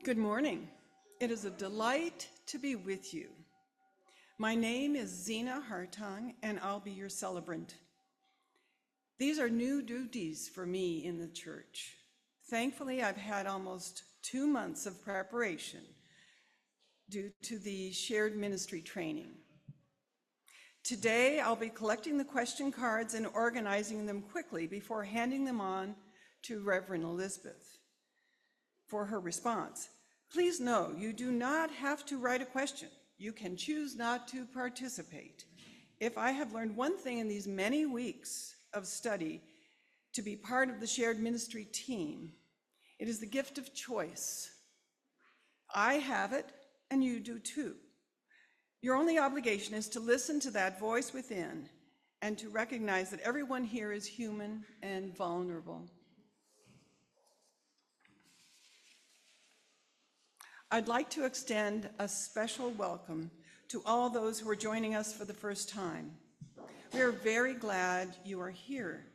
Good morning. It is a delight to be with you. My name is Zena Hartung, and I'll be your celebrant. These are new duties for me in the church. Thankfully, I've had almost 2 months of preparation due to the shared ministry training. Today, I'll be collecting the question cards and organizing them quickly before handing them on to Reverend Elizabeth for her response. Please know you do not have to write a question. You can choose not to participate. If I have learned one thing in these many weeks of study to be part of the shared ministry team, it is the gift of choice. I have it, and you do too. Your only obligation is to listen to that voice within and to recognize that everyone here is human and vulnerable. I'd like to extend a special welcome to all those who are joining us for the first time. We are very glad you are here.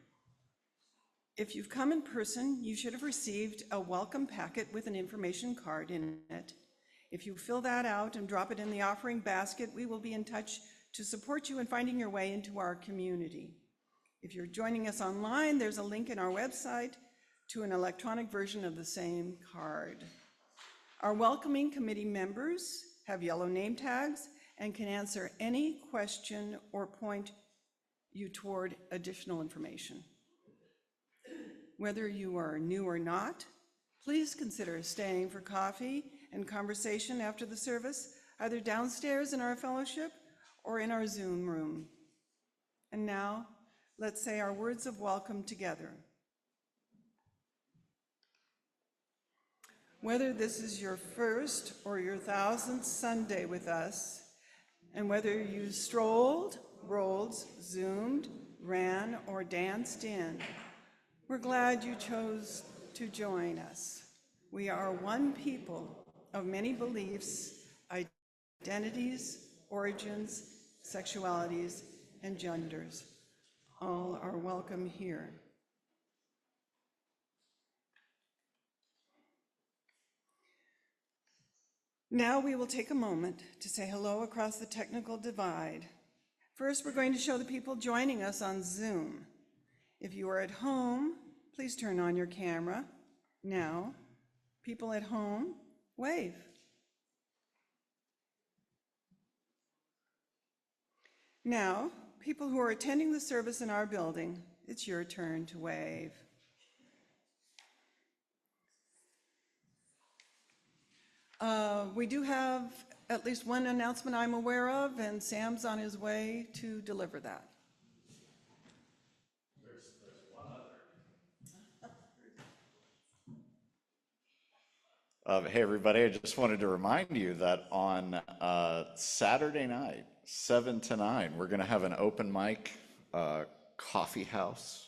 If you've come in person, you should have received a welcome packet with an information card in it. If you fill that out and drop it in the offering basket, we will be in touch to support you in finding your way into our community. If you're joining us online, there's a link in our website to an electronic version of the same card. Our welcoming committee members have yellow name tags and can answer any question or point you toward additional information. Whether you are new or not, please consider staying for coffee and conversation after the service, either downstairs in our fellowship or in our Zoom room. And now, let's say our words of welcome together. Whether this is your first or your 1000th Sunday with us, and whether you strolled, rolled, Zoomed, ran, or danced in, we're glad you chose to join us. We are one people of many beliefs, identities, origins, sexualities, and genders. All are welcome here. Now we will take a moment to say hello across the technical divide. First, we're going to show the people joining us on Zoom. If you are at home, please turn on your camera. Now, people at home, wave. Now, people who are attending the service in our building, it's your turn to wave. We do have at least one announcement I'm aware of, and Sam's on his way to deliver that. There's one other. Hey everybody, I just wanted to remind you that on Saturday night, 7 to 9, we're going to have an open mic coffee house.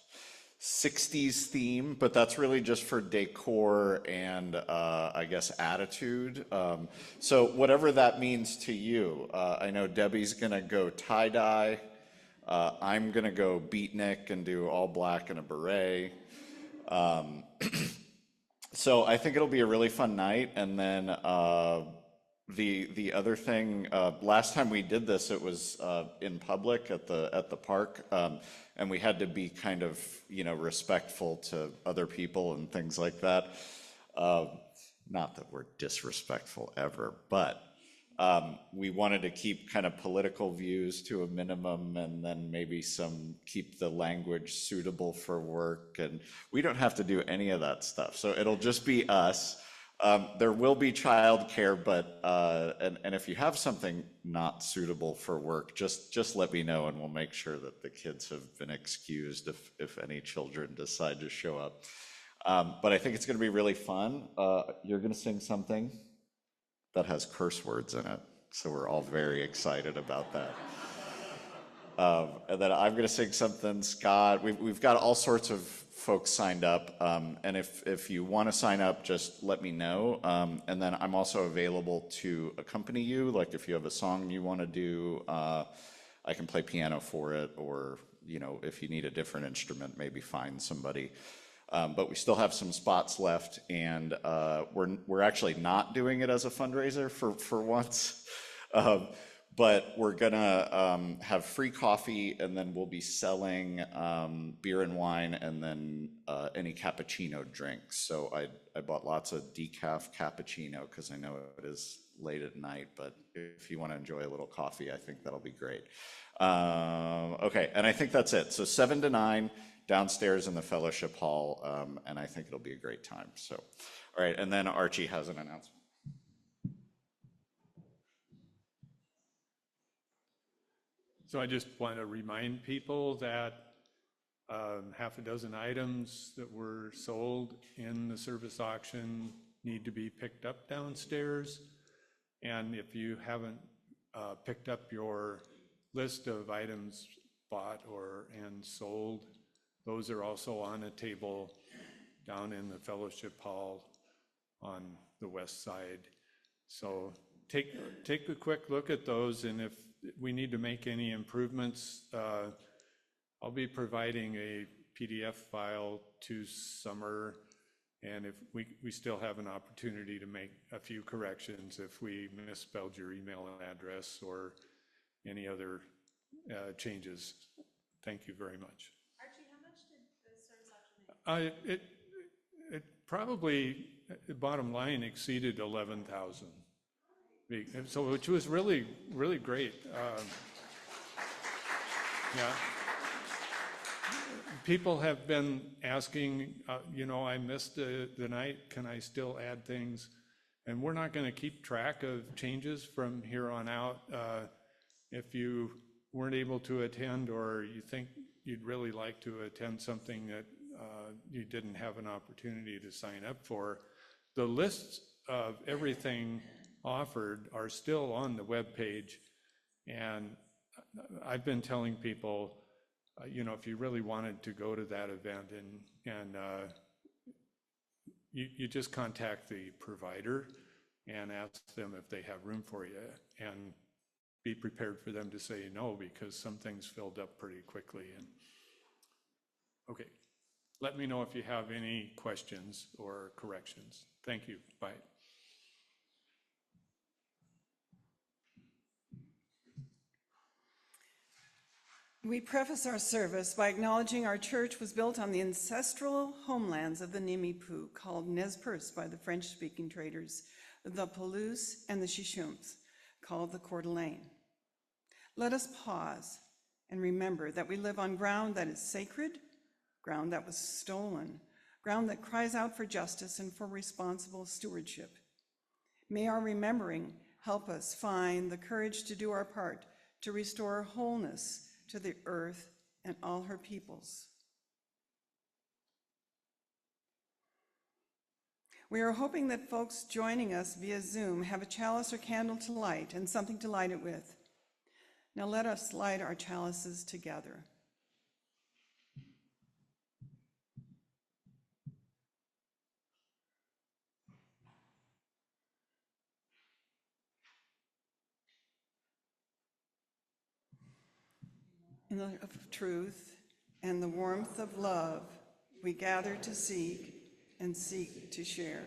60s theme, but that's really just for decor and I guess attitude. So whatever that means to you, I know Debbie's gonna go tie-dye. I'm gonna go beatnik and do all black and a beret. So I think it'll be a really fun night. And then the other thing, last time we did this, it was in public at the park, and we had to be kind of, respectful to other people and things like that. Not that we're disrespectful ever, but we wanted to keep kind of political views to a minimum, and then maybe keep the language suitable for work. And we don't have to do any of that stuff. So it'll just be us. There will be childcare, but and if you have something not suitable for work, just let me know, and we'll make sure that the kids have been excused if any children decide to show up. But I think it's going to be really fun. You're going to sing something that has curse words in it, so we're all very excited about that. And then I'm going to sing something. Scott, we've got all sorts of folks signed up, and if you want to sign up, just let me know. And then I'm also available to accompany you. Like if you have a song you want to do, I can play piano for it, or if you need a different instrument, maybe find somebody. But we still have some spots left, and we're actually not doing it as a fundraiser for once. Um, But we're gonna have free coffee, and then we'll be selling beer and wine, and then any cappuccino drinks. So I bought lots of decaf cappuccino because I know it is late at night, but if you want to enjoy a little coffee, I think that'll be great. Okay, and I think that's it. So 7 to 9 downstairs in the fellowship hall, and I think it'll be a great time. So, all right, and then Archie has an announcement. So I just want to remind people that half a dozen items that were sold in the service auction need to be picked up downstairs. And if you haven't picked up your list of items bought and sold, those are also on a table down in the fellowship hall on the west side. So take a quick look at those, and if we need to make any improvements, I'll be providing a PDF file to Summer, and if we still have an opportunity to make a few corrections if we misspelled your email address or any other changes. Thank you very much. Archie, how much did the service auction make? It probably, bottom line, exceeded 11,000. So, which was really, really great. Yeah. People have been asking, I missed the night, can I still add things? And we're not going to keep track of changes from here on out. If you weren't able to attend, or you think you'd really like to attend something that you didn't have an opportunity to sign up for, the lists of everything offered are still on the web page. And I've been telling people, if you really wanted to go to that event, and you just contact the provider and ask them if they have room for you, and be prepared for them to say no, because some things filled up pretty quickly. And okay, let me know if you have any questions or corrections. Thank you. Bye. We preface our service by acknowledging our church was built on the ancestral homelands of the Nimipu, called Nez Perce by the French-speaking traders, the Palouse and the Shishumps, called the Coeur d'Alene. Let us pause and remember that we live on ground that is sacred, ground that was stolen, ground that cries out for justice and for responsible stewardship. May our remembering help us find the courage to do our part to restore wholeness to the earth and all her peoples. We are hoping that folks joining us via Zoom have a chalice or candle to light and something to light it with. Now let us light our chalices together. In the light of truth and the warmth of love, we gather to seek and seek to share.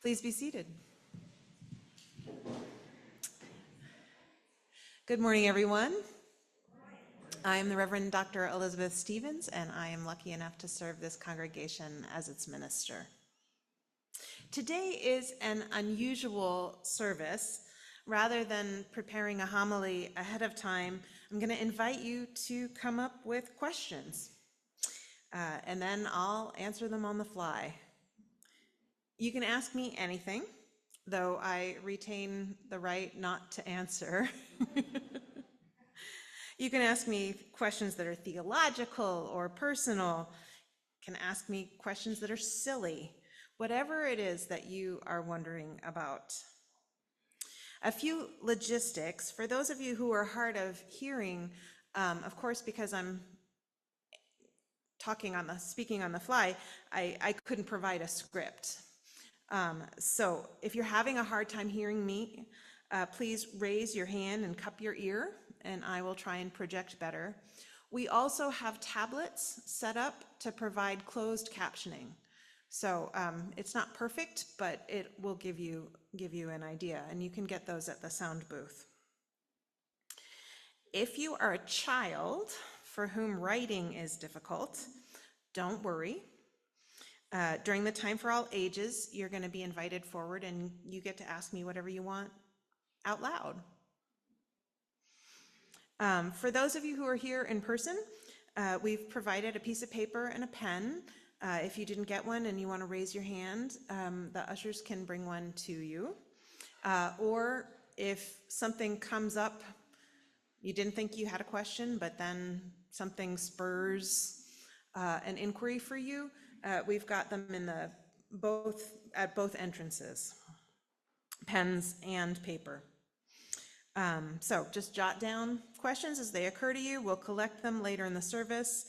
Please be seated. Good morning, everyone. I am the Reverend Dr. Elizabeth Stevens, and I am lucky enough to serve this congregation as its minister. Today is an unusual service. Rather than preparing a homily ahead of time, I'm going to invite you to come up with questions, and then I'll answer them on the fly. You can ask me anything, though I retain the right not to answer. You can ask me questions that are theological or personal. You can ask me questions that are silly. Whatever it is that you are wondering about. A few logistics. For those of you who are hard of hearing, of course, because I'm speaking on the fly, I couldn't provide a script. So if you're having a hard time hearing me, please raise your hand and cup your ear, and I will try and project better. We also have tablets set up to provide closed captioning. So it's not perfect, but it will give you an idea, and you can get those at the sound booth. If you are a child for whom writing is difficult, don't worry. During the time for all ages, you're going to be invited forward, and you get to ask me whatever you want out loud. For those of you who are here in person, we've provided a piece of paper and a pen. If you didn't get one and you want to raise your hand, the ushers can bring one to you. Or if something comes up, you didn't think you had a question, but then something spurs an inquiry for you, we've got them in at both entrances, pens and paper. So just jot down questions as they occur to you. We'll collect them later in the service.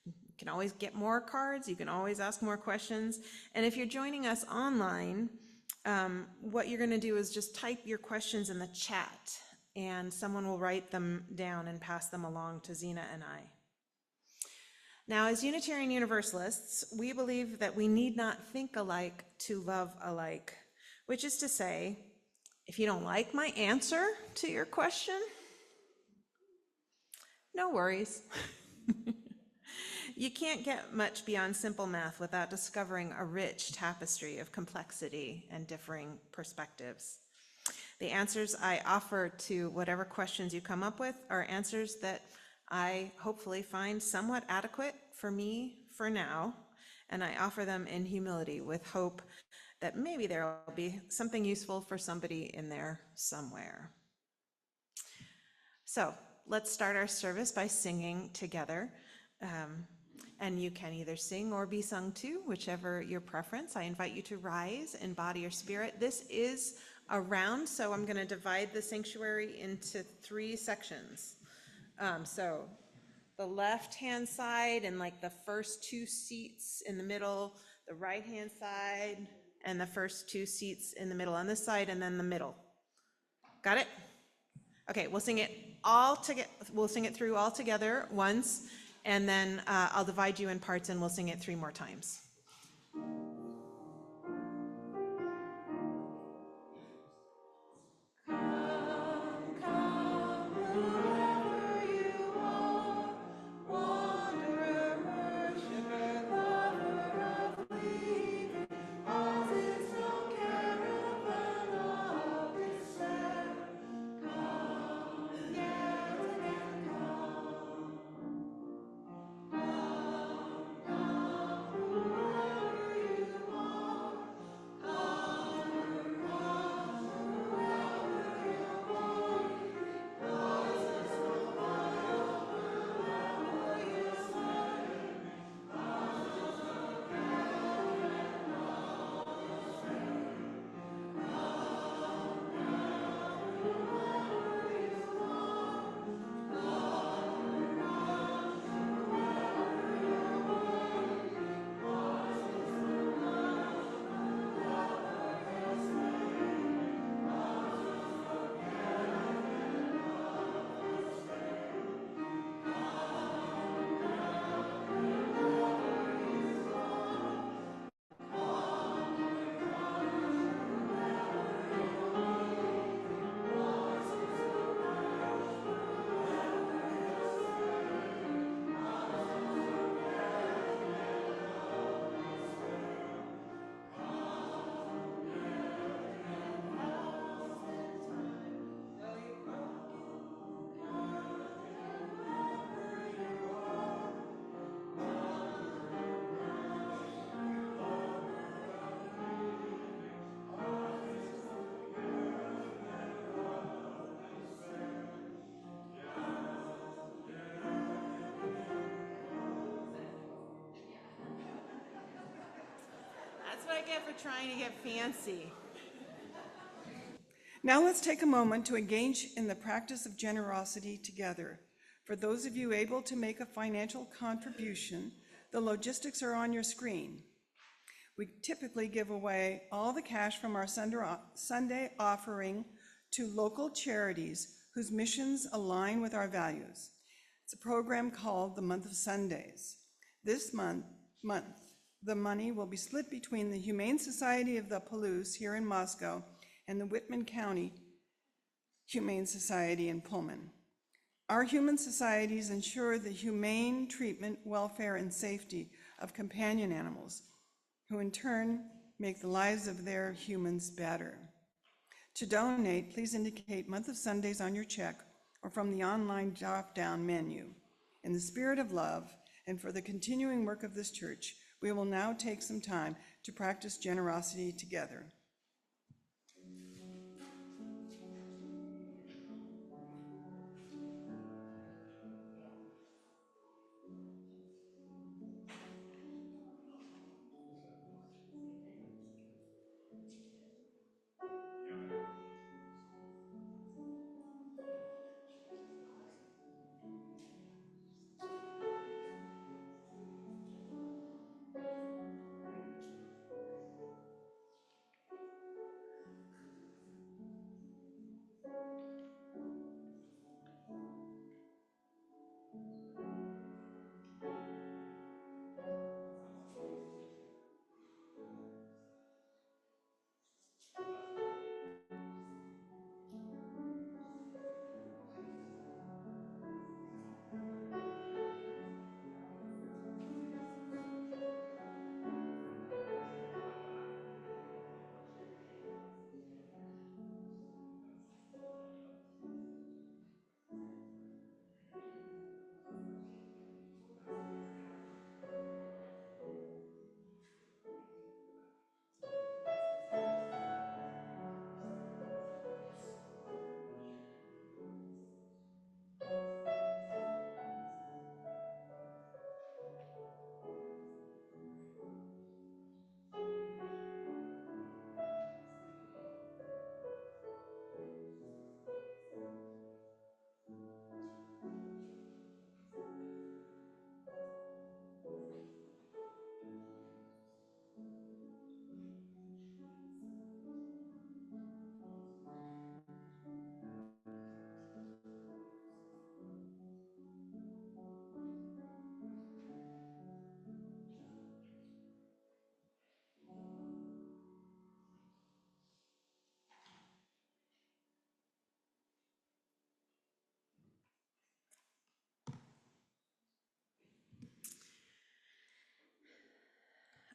You can always get more cards. You can always ask more questions. And if you're joining us online, what you're going to do is just type your questions in the chat, and someone will write them down and pass them along to Zena and I. Now, as Unitarian Universalists, we believe that we need not think alike to love alike, which is to say, if you don't like my answer to your question, no worries. You can't get much beyond simple math without discovering a rich tapestry of complexity and differing perspectives. The answers I offer to whatever questions you come up with are answers that I hopefully find somewhat adequate for me for now, and I offer them in humility with hope that maybe there will be something useful for somebody in there somewhere. So let's start our service by singing together. And you can either sing or be sung to, whichever your preference. I invite you to rise in body or spirit. This is a round, so I'm going to divide the sanctuary into 3 sections. So the left-hand side and like the first 2 seats in the middle, the right-hand side and the first 2 seats in the middle on this side, and then the middle. Got it? Okay, we'll sing it all together. We'll sing it through all together once, and then I'll divide you in parts and we'll sing it 3 more times. what I get for trying to get fancy. Now let's take a moment to engage in the practice of generosity together. For those of you able to make a financial contribution, the logistics are on your screen. We typically give away all the cash from our Sunday offering to local charities whose missions align with our values. It's a program called the Month of Sundays. This month, the money will be split between the Humane Society of the Palouse here in Moscow and the Whitman County Humane Society in Pullman. Our human societies ensure the humane treatment, welfare, and safety of companion animals, who in turn make the lives of their humans better. To donate, please indicate Month of Sundays on your check or from the online drop-down menu. In the spirit of love and for the continuing work of this church, we will now take some time to practice generosity together.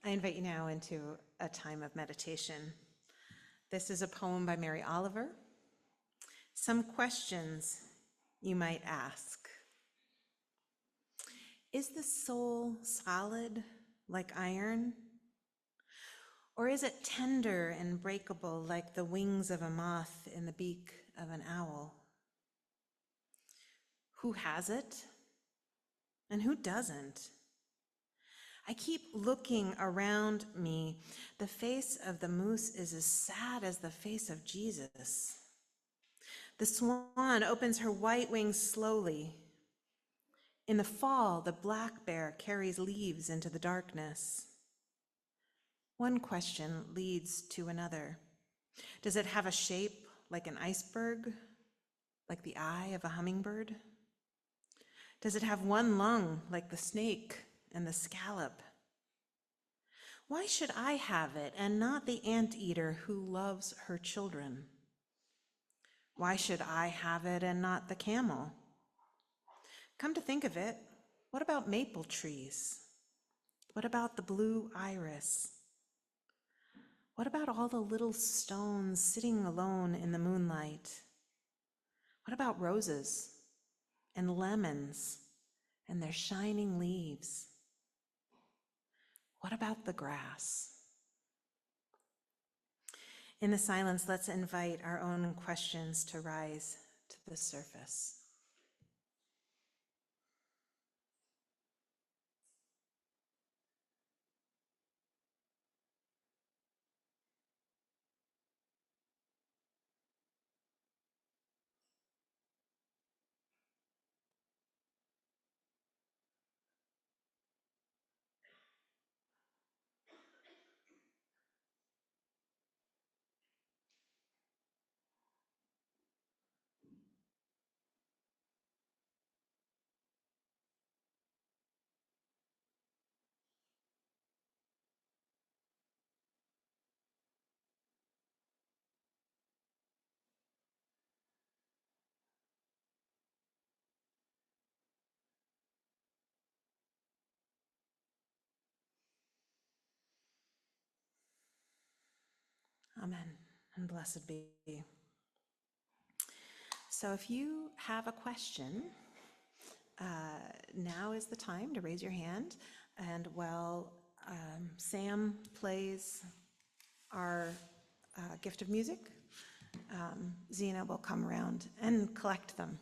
I invite you now into a time of meditation. This is a poem by Mary Oliver. Some questions you might ask. Is the soul solid like iron? Or is it tender and breakable like the wings of a moth in the beak of an owl? Who has it and who doesn't? I keep looking around me. The face of the moose is as sad as the face of Jesus. The swan opens her white wings slowly. In the fall, the black bear carries leaves into the darkness. One question leads to another. Does it have a shape like an iceberg, like the eye of a hummingbird? Does it have one lung like the snake and the scallop? Why should I have it and not the anteater who loves her children? Why should I have it and not the camel? Come to think of it, what about maple trees? What about the blue iris? What about all the little stones sitting alone in the moonlight? What about roses and lemons and their shining leaves? What about the grass? In the silence, let's invite our own questions to rise to the surface. Amen, and blessed be. So if you have a question, now is the time to raise your hand, and while Sam plays our gift of music, Zena will come around and collect them.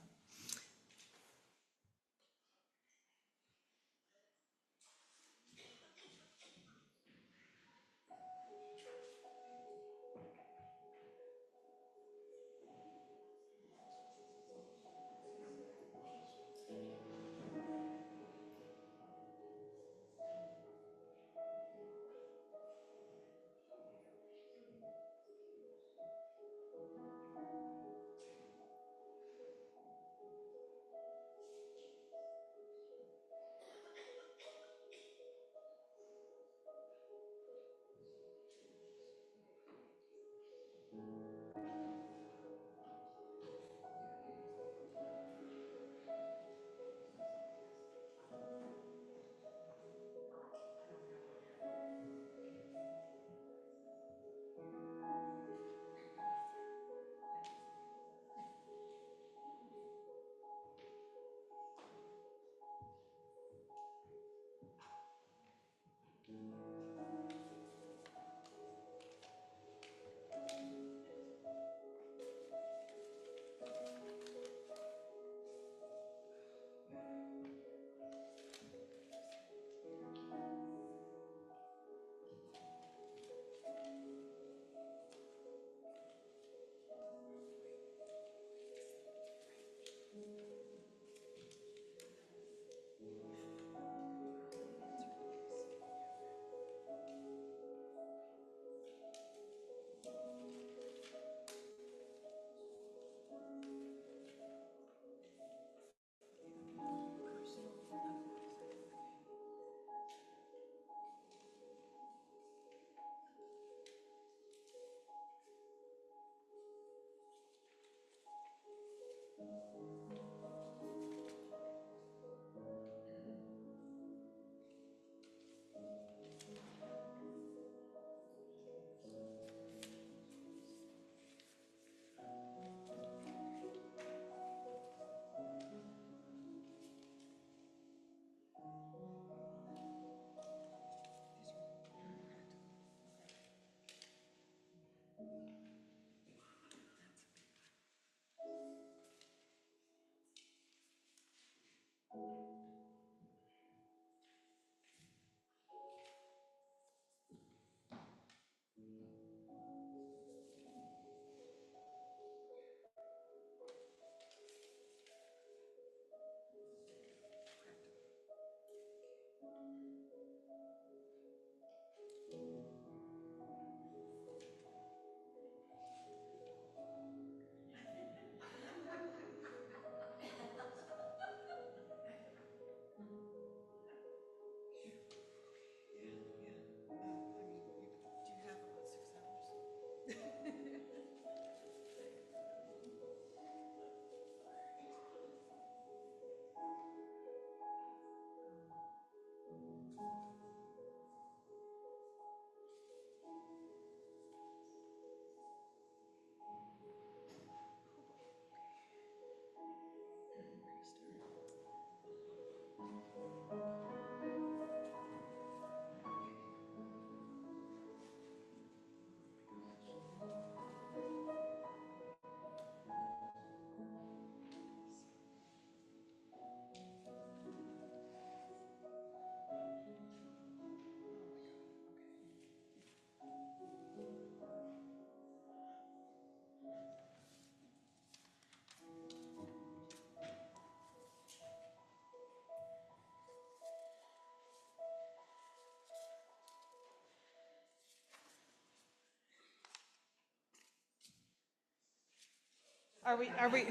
Are we?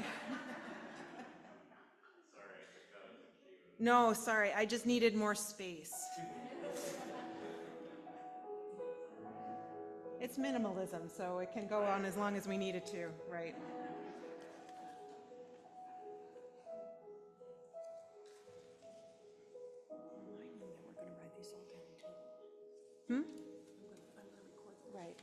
No, sorry, I just needed more space. It's minimalism, so it can go on as long as we need it to, right? Remind them that we're going to write these all down too. Right.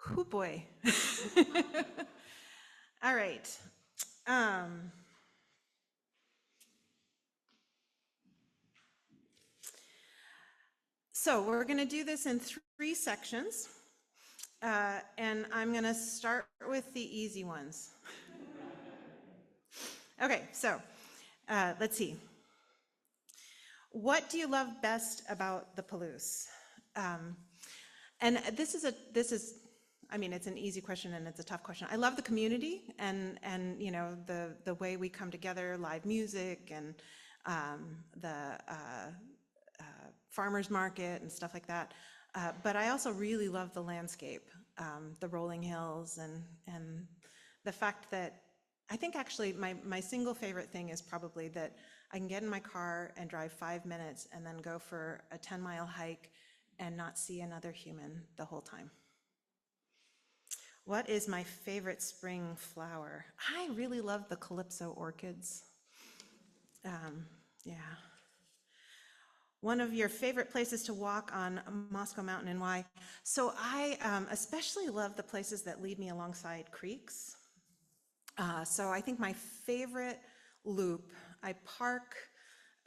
Hoo boy. All right. So we're going to do this in 3 sections, and I'm going to start with the easy ones. Okay, so let's see. What do you love best about the Palouse? And this is, I mean, it's an easy question and it's a tough question. I love the community and you know, the way we come together, live music and the farmer's market and stuff like that. But I also really love the landscape, the rolling hills and the fact that I think actually my single favorite thing is probably that I can get in my car and drive 5 minutes and then go for a 10-mile hike and not see another human the whole time. What is my favorite spring flower? I really love the calypso orchids. Yeah. One of your favorite places to walk on Moscow Mountain and why? So I especially love the places that lead me alongside creeks. So I think my favorite loop, I park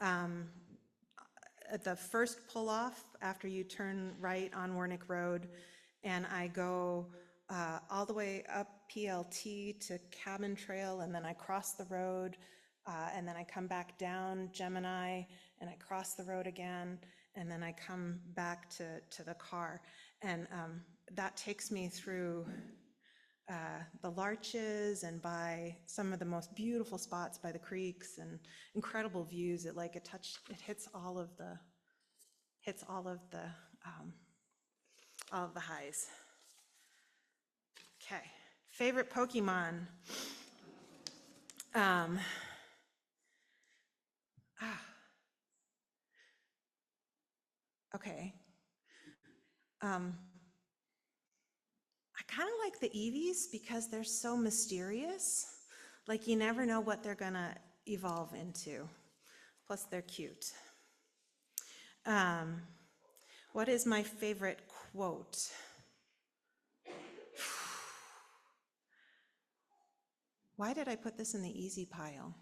at the first pull-off after you turn right on Wernick Road, and I go all the way up PLT to Cabin Trail, and then I cross the road, and then I come back down Gemini, and I cross the road again, and then I come back to the car. And that takes me through the larches and by some of the most beautiful spots by the creeks and incredible views. It hits all of the highs. Okay, favorite Pokemon. Okay. I kind of like the Eevees because they're so mysterious. Like you never know what they're gonna evolve into. Plus they're cute. What is my favorite quote? Why did I put this in the easy pile?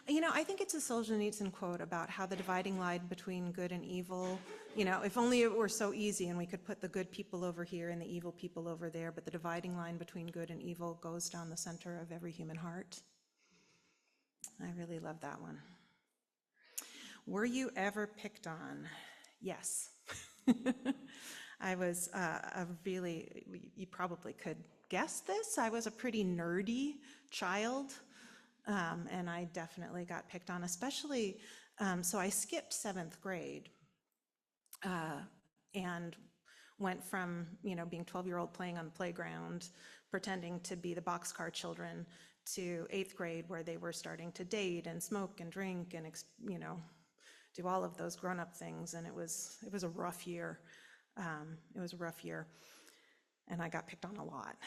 You know, I think it's a Solzhenitsyn quote about how the dividing line between good and evil, you know, if only it were so easy and we could put the good people over here and the evil people over there, but the dividing line between good and evil goes down the center of every human heart. I really love that one. Were you ever picked on? Yes. I was you probably could guess this, I was a pretty nerdy child. And I definitely got picked on, especially, so I skipped 7th grade and went from, you know, being 12-year-old playing on the playground, pretending to be the boxcar children, to 8th grade where they were starting to date and smoke and drink and, you know, do all of those grown-up things. And it was a rough year. It was a rough year. And I got picked on a lot.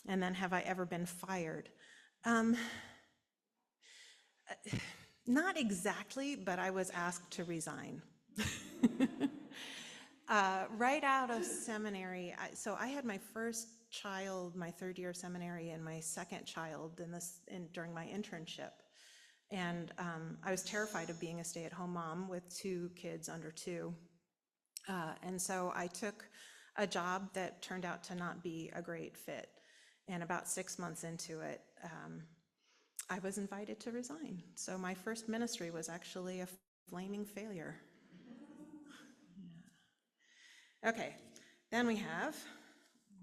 And then have I ever been fired? Not exactly, but I was asked to resign. Right out of seminary, so I had my first child my 3rd year of seminary and my second child during my internship. And I was terrified of being a stay-at-home mom with 2 kids under 2. And so I took a job that turned out to not be a great fit. And about 6 months into it, I was invited to resign. So my first ministry was actually a flaming failure. Yeah. Okay, then we have,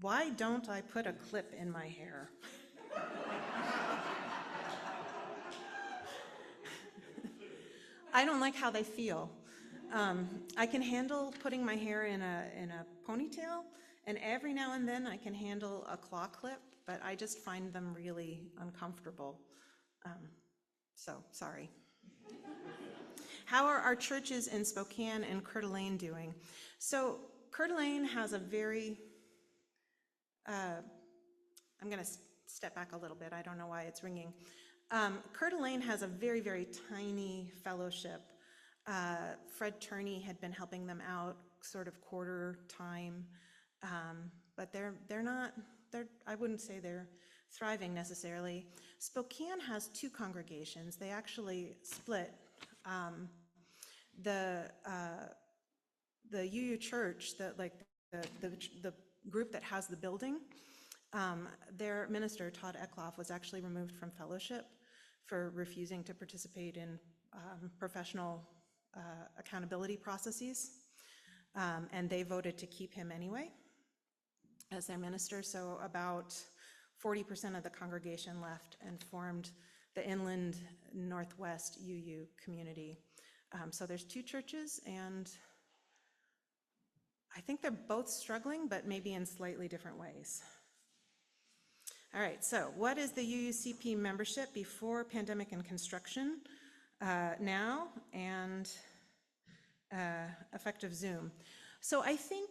why don't I put a clip in my hair? I don't like how they feel. I can handle putting my hair in a ponytail, and every now and then I can handle a claw clip, but I just find them really uncomfortable. So, sorry. How are our churches in Spokane and Coeur d'Alene doing? So, Coeur d'Alene has a very, I'm going to step back a little bit, I don't know why it's ringing. Coeur d'Alene has a very, very tiny fellowship Fred Turney had been helping them out sort of quarter time, but they're not, I wouldn't say they're thriving necessarily. Spokane has two congregations. They actually split. The UU Church, the group that has the building, their minister, Todd Eckloff, was actually removed from fellowship for refusing to participate in professional accountability processes. And they voted to keep him anyway as their minister. So about 40% of the congregation left and formed the Inland Northwest UU community. So there's two churches, and I think they're both struggling, but maybe in slightly different ways. All right, so what is the UUCP membership before pandemic and construction, now, and effective Zoom? So I think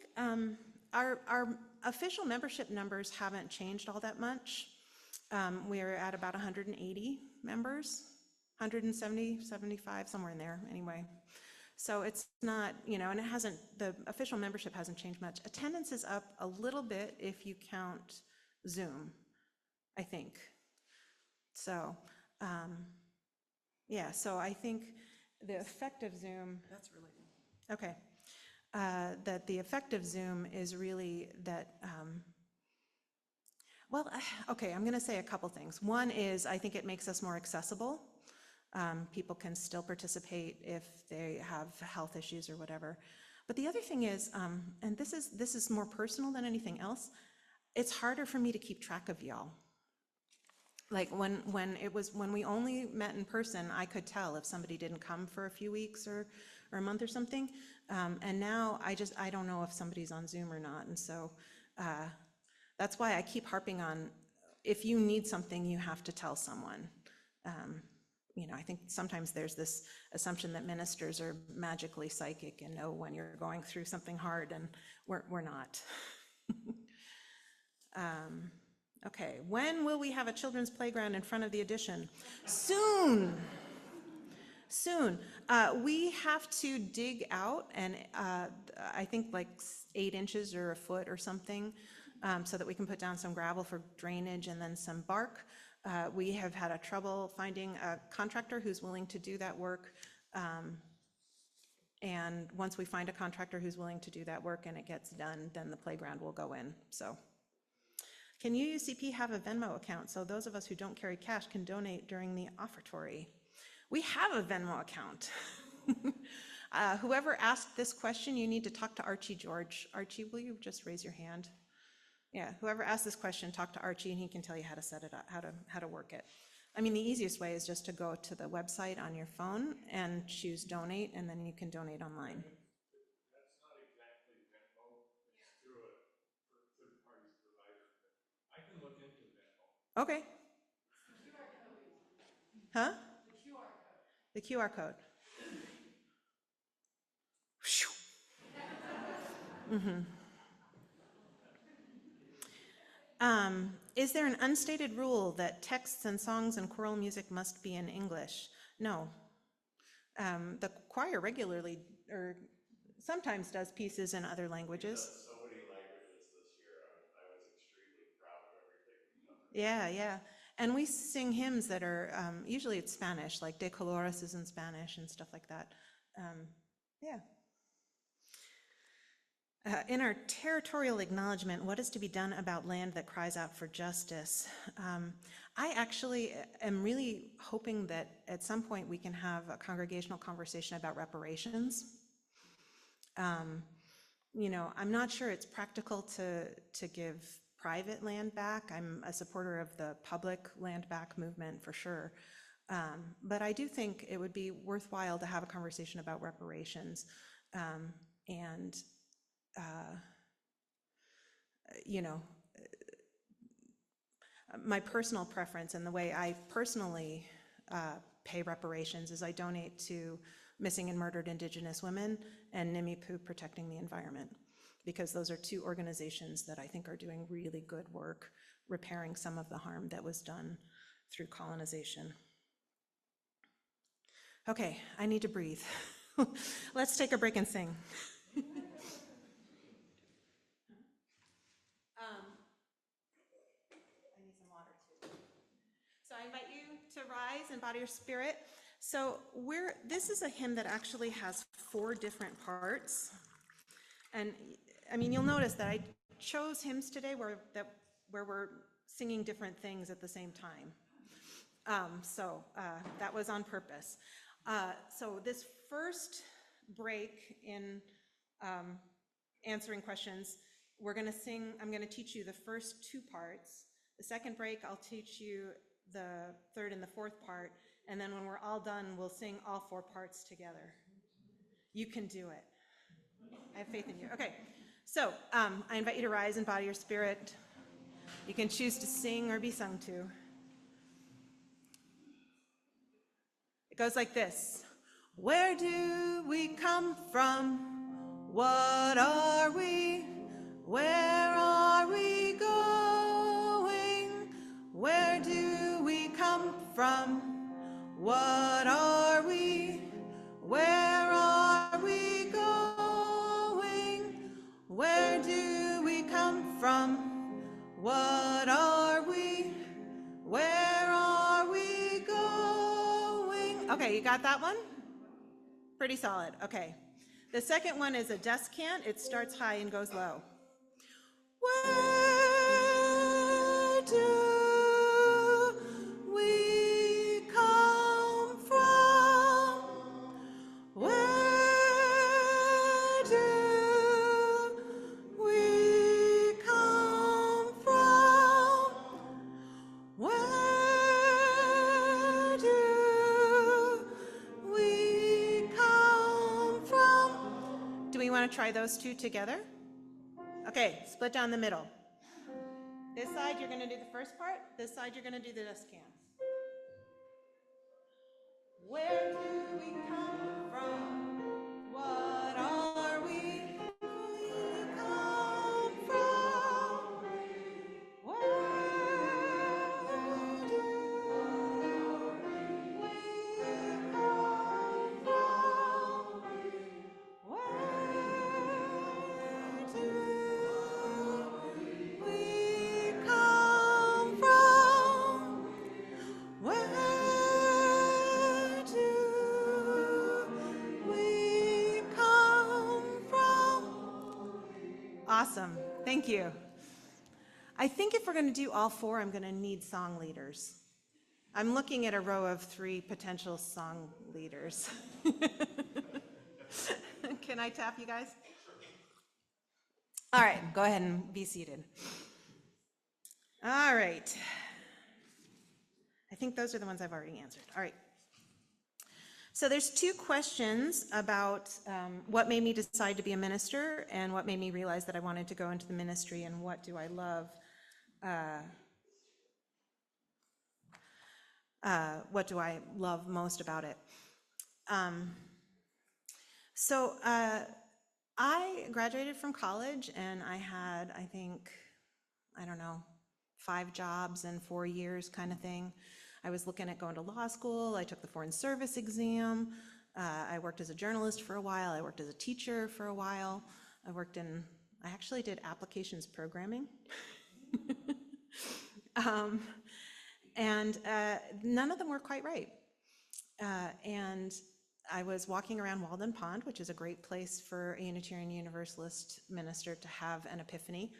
our official membership numbers haven't changed all that much. We're at about 180 members, 170, 75, somewhere in there anyway. So it's not, and it hasn't, the official membership hasn't changed much. Attendance is up a little bit if you count Zoom, I think. So, yeah, so I think the effective Zoom. That's really good. Okay. That the effective Zoom is really that, okay, I'm going to say a couple things. One is I think it makes us more accessible. People can still participate if they have health issues or whatever. But the other thing is, and this is more personal than anything else, it's harder for me to keep track of y'all. Like when we only met in person, I could tell if somebody didn't come for a few weeks or a month or something. And now I don't know if somebody's on Zoom or not. And so that's why I keep harping on, if you need something, you have to tell someone. I think sometimes there's this assumption that ministers are magically psychic and know when you're going through something hard, and we're not. Okay, when will we have a children's playground in front of the addition? Soon. Soon. We have to dig out, and I think like 8 inches or a foot or something, so that we can put down some gravel for drainage and then some bark. We have had a trouble finding a contractor who's willing to do that work. And once we find a contractor who's willing to do that work and it gets done, then the playground will go in. So, can UUCP have a Venmo account so those of us who don't carry cash can donate during the offertory? We have a Venmo account. Whoever asked this question, you need to talk to Archie George. Archie, will you just raise your hand? Yeah, whoever asked this question, talk to Archie and he can tell you how to set it up, how to work it. I mean, the easiest way is just to go to the website on your phone and choose donate, and then you can donate online. That's not exactly Venmo, it's through a third-party provider, but I can look into Venmo. Okay. Huh? The QR code. Mm-hmm. Is there an unstated rule that texts and songs and choral music must be in English? No. The choir regularly, or sometimes does pieces in other languages. So many languages this year. I was extremely proud of everything we've done. Yeah, yeah. And we sing hymns that are, usually it's Spanish, like De Colores is in Spanish and stuff like that. Yeah. In our territorial acknowledgement, what is to be done about land that cries out for justice? I actually am really hoping that at some point we can have a congregational conversation about reparations. I'm not sure it's practical to give private land back. I'm a supporter of the public land back movement for sure. But I do think it would be worthwhile to have a conversation about reparations. My personal preference and the way I personally pay reparations is I donate to Missing and Murdered Indigenous Women and Nimipu Protecting the Environment, because those are two organizations that I think are doing really good work repairing some of the harm that was done through colonization. Okay, I need to breathe. let's take a break and sing. I need some water too. So I invite you to rise in body or spirit. So this is a hymn that actually has 4 different parts. And I mean, you'll notice that I chose hymns today where we're singing different things at the same time. That was on purpose. So this first break in answering questions, I'm going to teach you the first 2 parts. The second break, I'll teach you the third and the fourth part. And then when we're all done, we'll sing all 4 parts together. You can do it. I have faith in you. Okay, so I invite you to rise in body or spirit. You can choose to sing or be sung to. It goes like this. Where do we come from? What are we? Where are we going? Where do we come from? What are we? Where are we going? Where do we come from? What are we? Where are we going? Okay, you got that one? Pretty solid. Okay. The second one is a descant. It starts high and goes low. Where do we come from? Where do we come from? Where do we come from? Do we want to try those 2 together? Okay, split down the middle. This side, you're going to do the first part. This side, you're going to do the descant. Where do we come from? What are we? We come from? Where do we come from? Where do we come from? Where do we come from? Awesome. Thank you. I think if we're going to do all 4, I'm going to need song leaders. I'm looking at a row of 3 potential song leaders. Can I tap you guys? All right, go ahead and be seated. All right. I think those are the ones I've already answered. All right. So there's 2 questions about what made me decide to be a minister and what made me realize that I wanted to go into the ministry and what do I love. What do I love most about it? I graduated from college and I had, I think, 5 jobs in 4 years kind of thing. I was looking at going to law school. I took the Foreign Service exam. I worked as a journalist for a while. I worked as a teacher for a while. I actually did applications programming. And none of them were quite right. And I was walking around Walden Pond, which is a great place for a Unitarian Universalist minister to have an epiphany,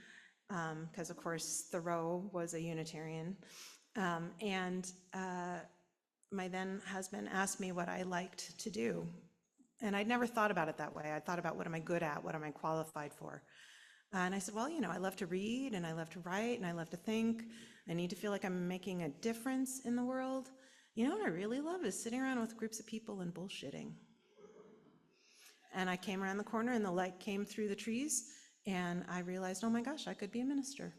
because of course Thoreau was a Unitarian. My then husband asked me what I liked to do. And I'd never thought about it that way. I thought about what am I good at, what am I qualified for? And I said, well, I love to read and I love to write and I love to think. I need to feel like I'm making a difference in the world. What I really love is sitting around with groups of people and bullshitting. And I came around the corner and the light came through the trees and I realized, oh my gosh, I could be a minister.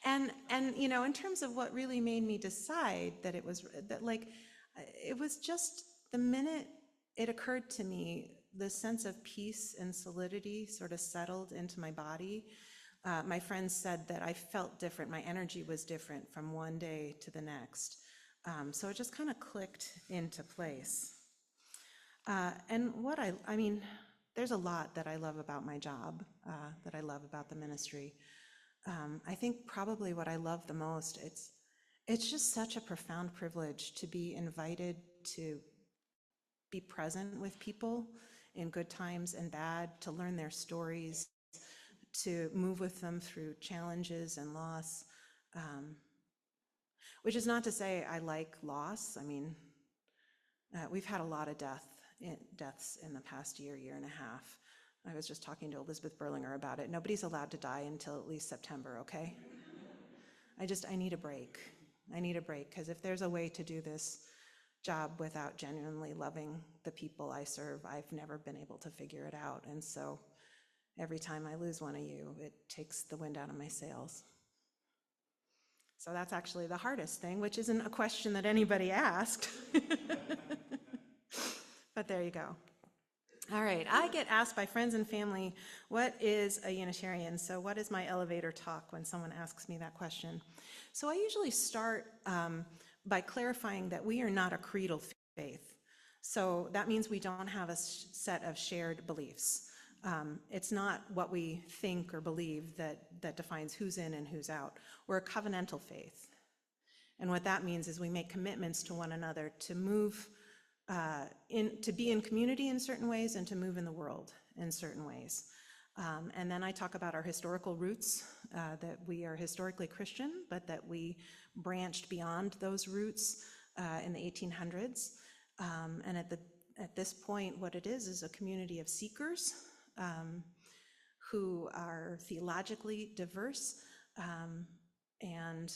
And in terms of what really made me decide that it was just the minute it occurred to me, the sense of peace and solidity sort of settled into my body. My friends said that I felt different. My energy was different from one day to the next. So it just kind of clicked into place. And what I mean, there's a lot that I love about my job, that I love about the ministry. I think probably what I love the most, it's just such a profound privilege to be invited to be present with people in good times and bad, to learn their stories, to move with them through challenges and loss, which is not to say I like loss. I mean, we've had a lot of deaths in the past year and a half. I was just talking to Elizabeth Berlinger about it. Nobody's allowed to die until at least September, okay? I need a break. I need a break, because if there's a way to do this job without genuinely loving the people I serve, I've never been able to figure it out. And so every time I lose one of you, it takes the wind out of my sails. So that's actually the hardest thing, which isn't a question that anybody asked. But there you go. All right, I get asked by friends and family, what is a Unitarian? So what is my elevator talk when someone asks me that question? So I usually start by clarifying that we are not a creedal faith. So that means we don't have a set of shared beliefs. It's not what we think or believe that defines who's in and who's out. We're a covenantal faith. And what that means is we make commitments to one another to move to be in community in certain ways and to move in the world in certain ways. And then I talk about our historical roots, that we are historically Christian, but that we branched beyond those roots in the 1800s. And at this point, what it is a community of seekers who are theologically diverse and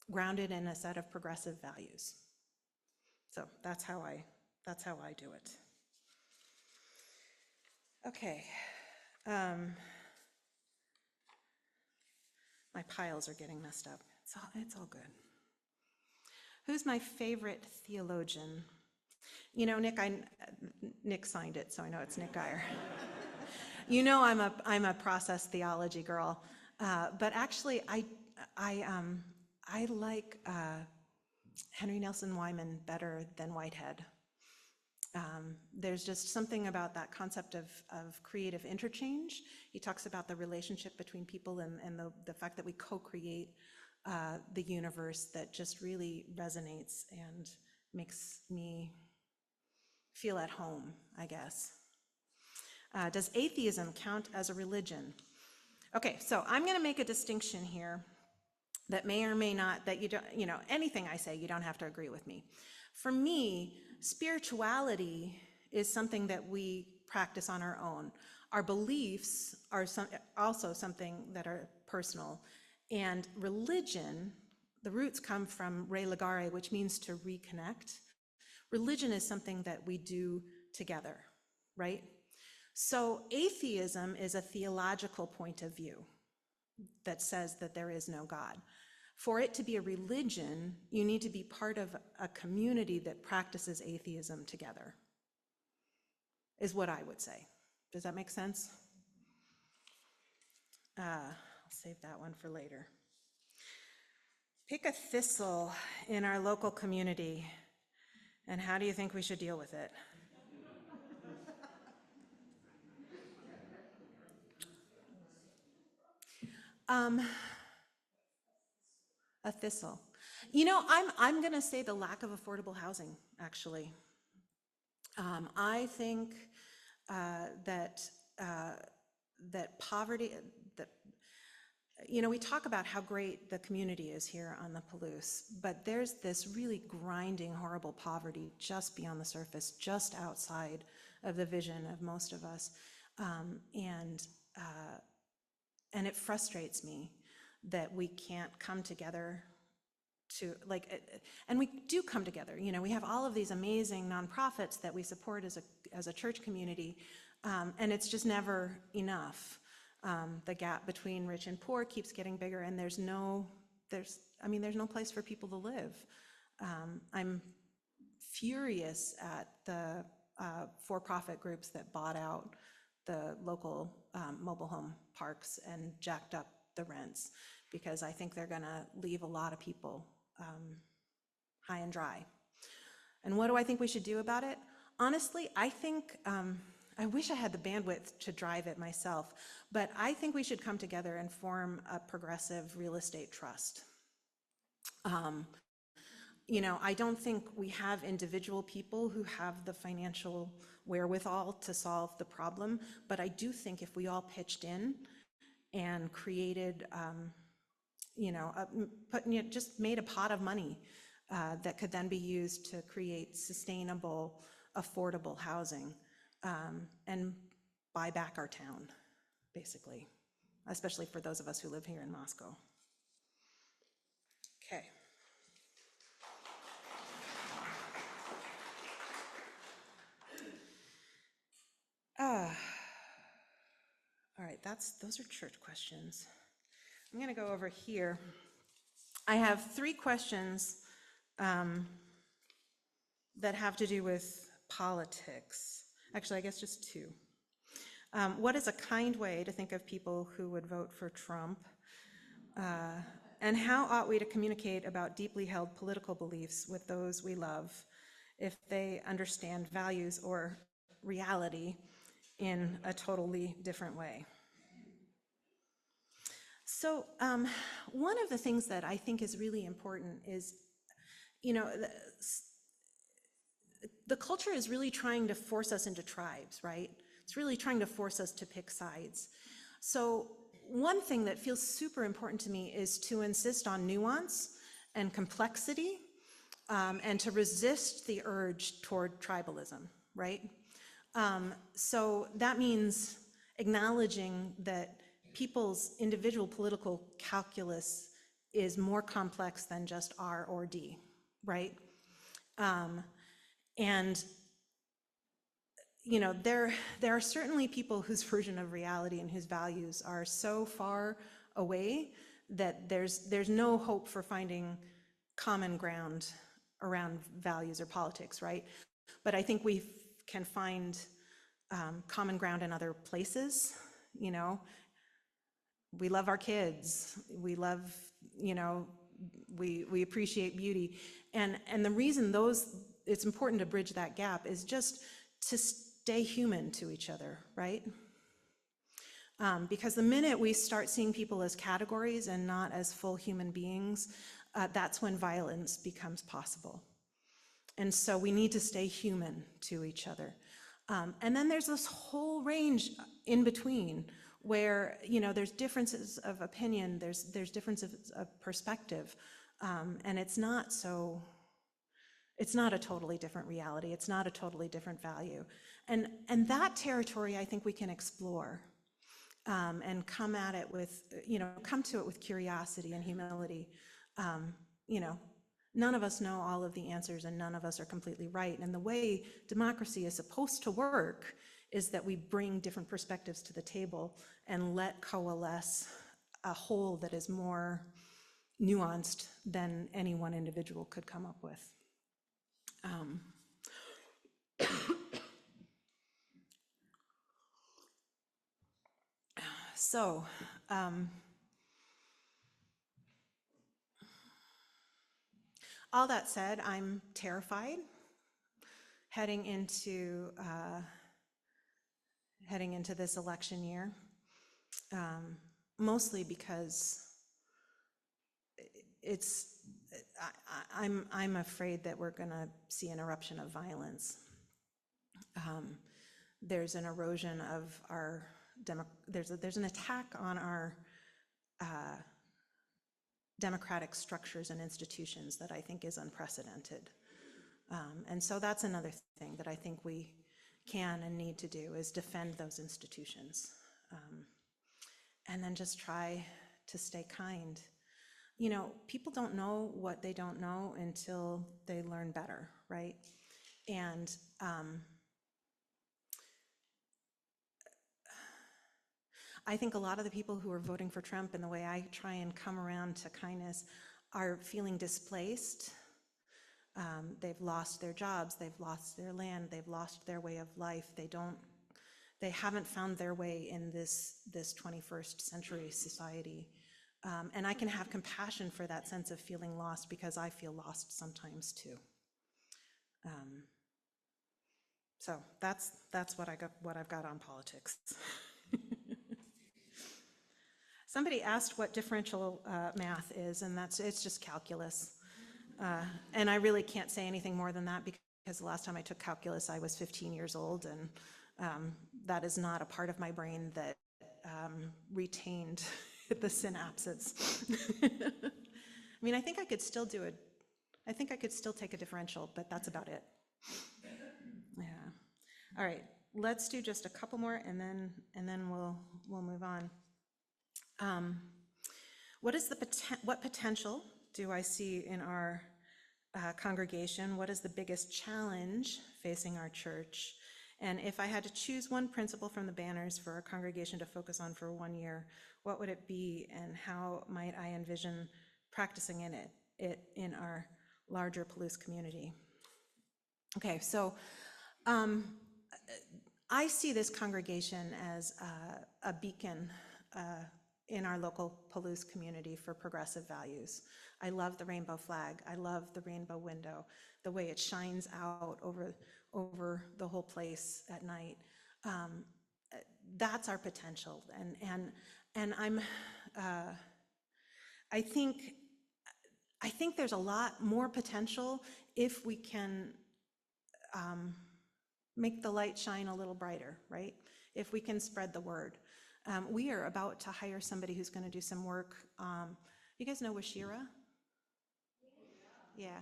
grounded in a set of progressive values. So that's how I do it. Okay. My piles are getting messed up. It's all good. Who's my favorite theologian? You know, Nick signed it, so I know it's Nick Geyer. You know, I'm a process theology girl, but actually, I like Henry Nelson Wyman better than Whitehead. There's just something about that concept of creative interchange. He talks about the relationship between people and the fact that we co-create the universe that just really resonates and makes me feel at home, I guess. Does atheism count as a religion? Okay, so I'm going to make a distinction here that may or may not, that you don't, anything I say, you don't have to agree with me. For me, spirituality is something that we practice on our own. Our beliefs are also something that are personal. And religion, the roots come from re legare, which means to reconnect. Religion is something that we do together, right? So atheism is a theological point of view that says that there is no God. For it to be a religion, you need to be part of a community that practices atheism together, is what I would say. Does that make sense? I'll save that one for later. Pick a thistle in our local community, and how do you think we should deal with it? A thistle. I'm going to say the lack of affordable housing, actually. I think that poverty, we talk about how great the community is here on the Palouse, but there's this really grinding, horrible poverty just beyond the surface, just outside of the vision of most of us. And it frustrates me that we can't come together to and we do come together. We have all of these amazing nonprofits that we support as a church community, and it's just never enough. The gap between rich and poor keeps getting bigger, and there's no place for people to live. I'm furious at the for-profit groups that bought out the local mobile home parks and jacked up the rents, because I think they're going to leave a lot of people high and dry. And what do I think we should do about it? Honestly, I think, I wish I had the bandwidth to drive it myself, but I think we should come together and form a progressive real estate trust. You know, I don't think we have individual people who have the financial wherewithal to solve the problem, but I do think if we all pitched in and created, you know, just made a pot of money that could then be used to create sustainable, affordable housing and buy back our town, basically, especially for those of us who live here in Moscow. Okay. All right, those are church questions. I'm going to go over here. I have 3 questions that have to do with politics. Actually, I guess just 2. What is a kind way to think of people who would vote for Trump? And how ought we to communicate about deeply held political beliefs with those we love if they understand values or reality in a totally different way? So one of the things that I think is really important is, you know, the culture is really trying to force us into tribes, right? It's really trying to force us to pick sides. So one thing that feels super important to me is to insist on nuance and complexity and to resist the urge toward tribalism, right? So that means acknowledging that people's individual political calculus is more complex than just R or D, right? And you know, there are certainly people whose version of reality and whose values are so far away that there's no hope for finding common ground around values or politics, right? But I think we can find common ground in other places. You know, we love our kids, we love, you know, we appreciate beauty, and the reason it's important to bridge that gap is just to stay human to each other, right? Because the minute we start seeing people as categories and not as full human beings, that's when violence becomes possible. And so we need to stay human to each other. And then there's this whole range in between where, you know, there's differences of opinion, there's differences of perspective, and it's not a totally different reality, it's not a totally different value. And that territory I think we can explore and come at it with, you know, come to it with curiosity and humility. You know, none of us know all of the answers and none of us are completely right. And the way democracy is supposed to work is that we bring different perspectives to the table and let coalesce a whole that is more nuanced than any one individual could come up with. So, all that said, I'm terrified heading into this election year, mostly because I'm afraid that we're going to see an eruption of violence. There's an erosion of our there's an attack on our democratic structures and institutions that I think is unprecedented. And so that's another thing that I think we can and need to do is defend those institutions. And then just try to stay kind. You know, people don't know what they don't know until they learn better, right? And I think a lot of the people who are voting for Trump, and the way I try and come around to kindness, are feeling displaced. They've lost their jobs, they've lost their land, they've lost their way of life. They haven't found their way in this 21st century society. And I can have compassion for that sense of feeling lost because I feel lost sometimes too. So that's what I've got on politics. Somebody asked what differential math is, and it's just calculus. And I really can't say anything more than that because the last time I took calculus, I was 15 years old, and that is not a part of my brain that retained the synapses. I mean, I think I could still do it. I think I could still take a differential, but that's about it. Yeah. All right. Let's do just a couple more, and then we'll move on. What potential do I see in our congregation? What is the biggest challenge facing our church? And if I had to choose one principle from the banners for our congregation to focus on for 1 year, what would it be, and how might I envision practicing it in our larger Palouse community? Okay, so I see this congregation as a beacon in our local Palouse community for progressive values. I love the rainbow flag. I love the rainbow window, the way it shines out over the whole place at night. That's our potential, and I think there's a lot more potential if we can make the light shine a little brighter, right? If we can spread the word. We are about to hire somebody who's going to do some work. You guys know Washira? Yeah.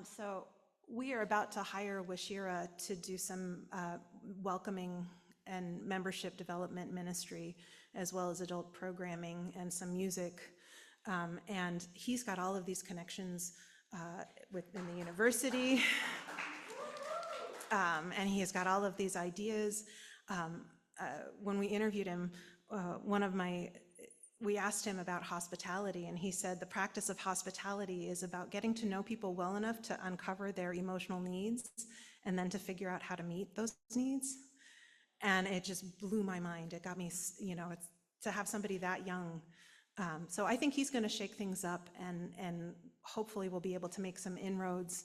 So we are about to hire Washira to do some welcoming and membership development ministry, as well as adult programming and some music. And he's got all of these connections within the university. And he has got all of these ideas. When we interviewed him, we asked him about hospitality, and he said the practice of hospitality is about getting to know people well enough to uncover their emotional needs and then to figure out how to meet those needs. And it just blew my mind. It got me, to have somebody that young. So I think he's going to shake things up, and hopefully we'll be able to make some inroads,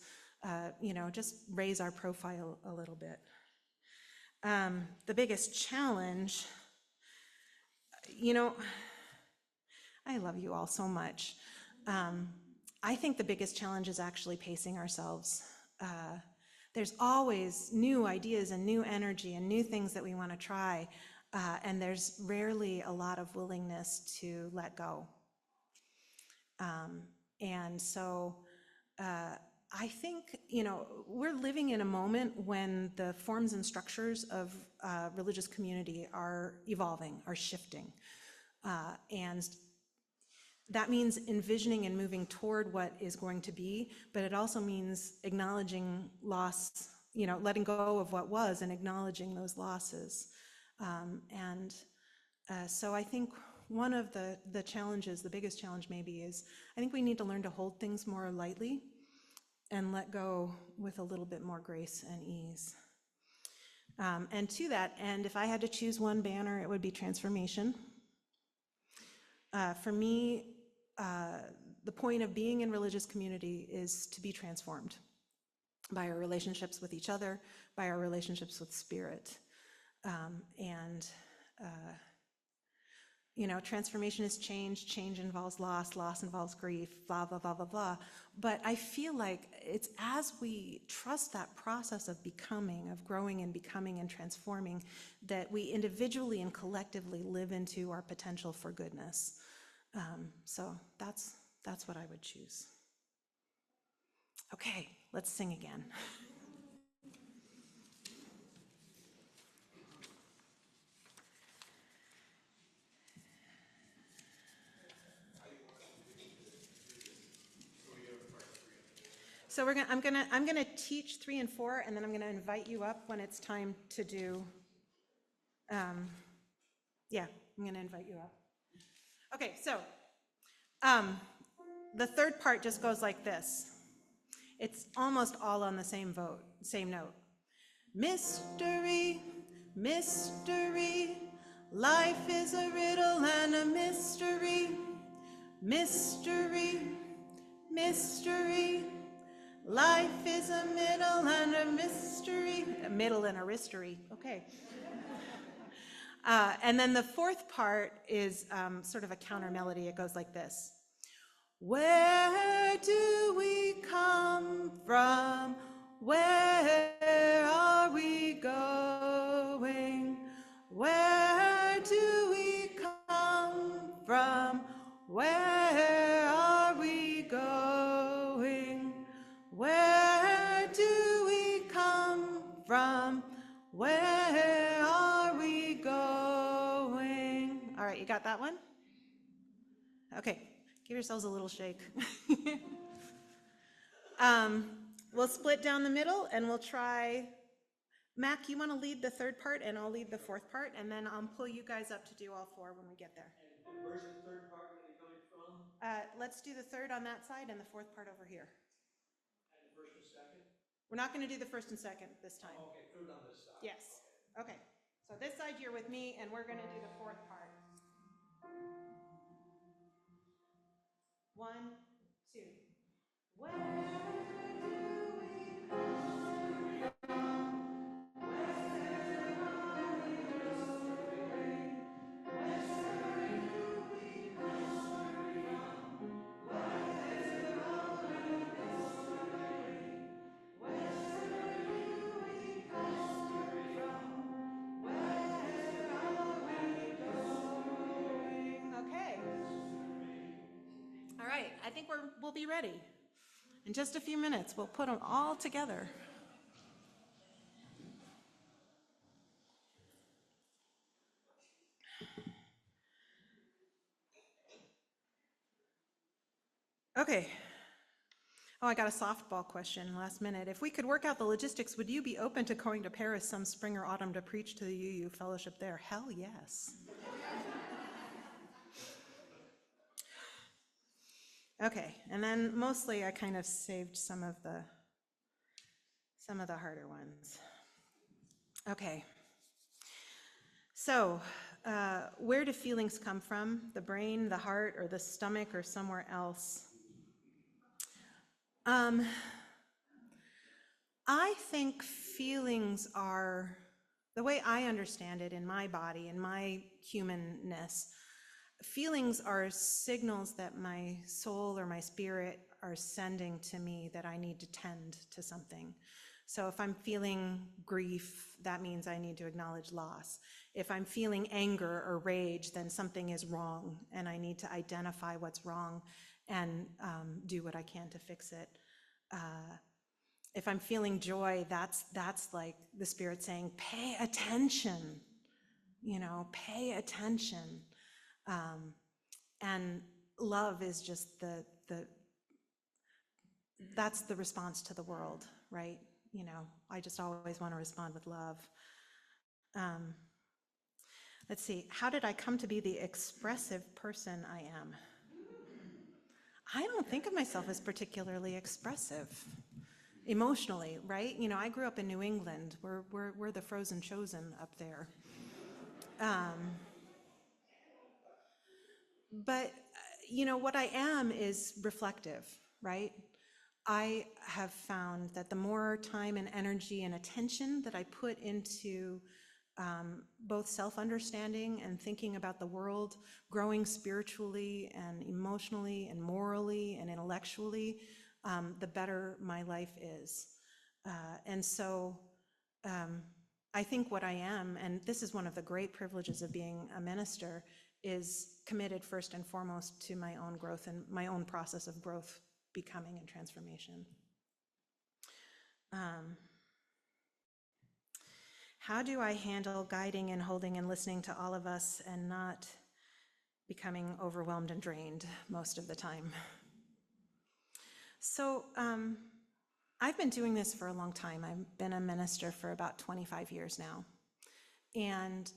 just raise our profile a little bit. The biggest challenge, I love you all so much. I think the biggest challenge is actually pacing ourselves. There's always new ideas and new energy and new things that we want to try, and there's rarely a lot of willingness to let go. And so I think, we're living in a moment when the forms and structures of religious community are evolving, are shifting. And that means envisioning and moving toward what is going to be, but it also means acknowledging loss, letting go of what was and acknowledging those losses. So I think one of the challenges, the biggest challenge maybe, is I think we need to learn to hold things more lightly and let go with a little bit more grace and ease. And to that end, if I had to choose one banner, it would be transformation. For me, the point of being in religious community is to be transformed by our relationships with each other, by our relationships with Spirit. Transformation is change, change involves loss, loss involves grief, blah, blah, blah, blah, blah. But I feel like it's as we trust that process of becoming, of growing and becoming and transforming, that we individually and collectively live into our potential for goodness. So that's what I would choose. Okay, let's sing again. So I'm gonna teach 3 and 4, and then I'm gonna invite you up when it's time to do. I'm gonna invite you up. Okay, so the third part just goes like this. It's almost all on the same note. Mystery, mystery, life is a riddle and a mystery. Mystery, mystery, life is a middle and a mystery. A middle and a mystery, okay. And then the fourth part is sort of a counter melody. It goes like this. Where do we come from? Where are we going? Where do we come from? Where are we going? Where do we come from? Where are we going? All right, you got that one? Okay, give yourselves a little shake. We'll split down the middle and we'll try, Mac, you want to lead the third part and I'll lead the fourth part, and then I'll pull you guys up to do all four when we get there. And where's the third part going to be coming from? Let's do the third on that side and the fourth part over here. And the first and second? We're not going to do the first and second this time. Oh, okay, third on this side. Yes. Okay. So this side you're with me, and we're going to do the fourth part. 1, 2. Where do we come from? Where are we going? Where do we come from? Where are we going? Where do we come from? Where are we going? Okay. All right, I think we'll be ready. In just a few minutes, we'll put them all together. Okay. Oh, I got a softball question last minute. If we could work out the logistics, would you be open to going to Paris some spring or autumn to preach to the UU fellowship there? Hell yes. Okay, and then mostly I kind of saved some of the harder ones. Okay. So, where do feelings come from? The brain, the heart, or the stomach, or somewhere else? I think feelings are, the way I understand it in my body, in my humanness, feelings are signals that my soul or my spirit are sending to me that I need to tend to something. So if I'm feeling grief, that means I need to acknowledge loss. If I'm feeling anger or rage, then something is wrong and I need to identify what's wrong and do what I can to fix it. If I'm feeling joy, that's like the spirit saying, pay attention, pay attention. And love is just that's the response to the world, right? I just always want to respond with love. Let's see, how did I come to be the expressive person I am? I don't think of myself as particularly expressive emotionally, right? I grew up in New England. We're the frozen chosen up there. But, what I am is reflective, right? I have found that the more time and energy and attention that I put into both self-understanding and thinking about the world, growing spiritually and emotionally and morally and intellectually, the better my life is. And so I think what I am, and this is one of the great privileges of being a minister, is committed first and foremost to my own growth and my own process of growth, becoming, and transformation. How do I handle guiding and holding and listening to all of us and not becoming overwhelmed and drained most of the time? So I've been doing this for a long time. I've been a minister for about 25 years now. And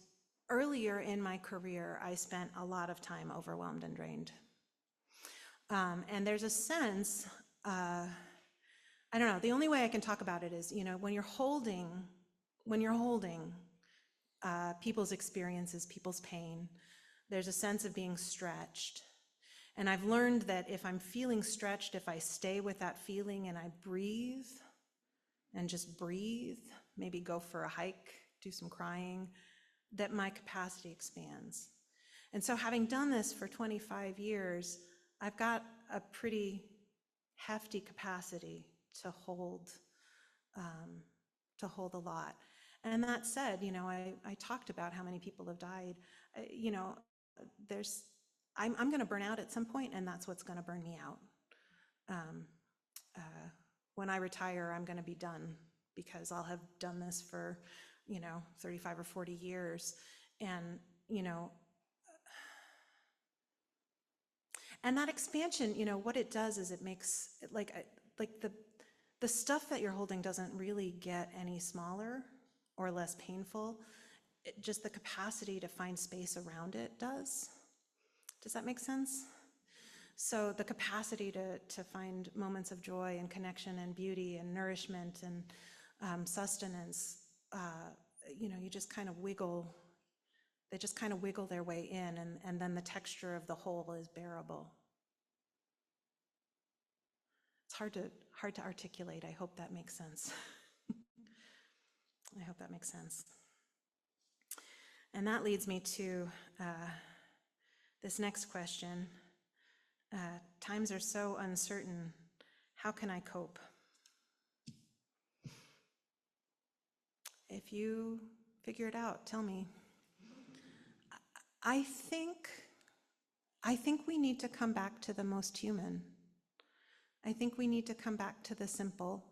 earlier in my career, I spent a lot of time overwhelmed and drained. And there's a sense, I don't know, the only way I can talk about it is, when you're holding people's experiences, people's pain, there's a sense of being stretched. And I've learned that if I'm feeling stretched, if I stay with that feeling and I breathe and just breathe, maybe go for a hike, do some crying, that my capacity expands. And so having done this for 25 years, I've got a pretty hefty capacity to hold a lot. And that said, I talked about how many people have died. I'm going to burn out at some point, and that's what's going to burn me out. When I retire, I'm going to be done because I'll have done this for, 35 or 40 years. And, and that expansion, what it does is it makes it like the stuff that you're holding doesn't really get any smaller or less painful. Just the capacity to find space around it does. Does that make sense? So the capacity to find moments of joy and connection and beauty and nourishment and sustenance, you just kind of wiggle. They just kind of wiggle their way in, and then the texture of the whole is bearable. It's hard to articulate. I hope that makes sense. I hope that makes sense. And that leads me to this next question. Times are so uncertain. How can I cope? If you figure it out, tell me. I think we need to come back to the most human. I think we need to come back to the simple.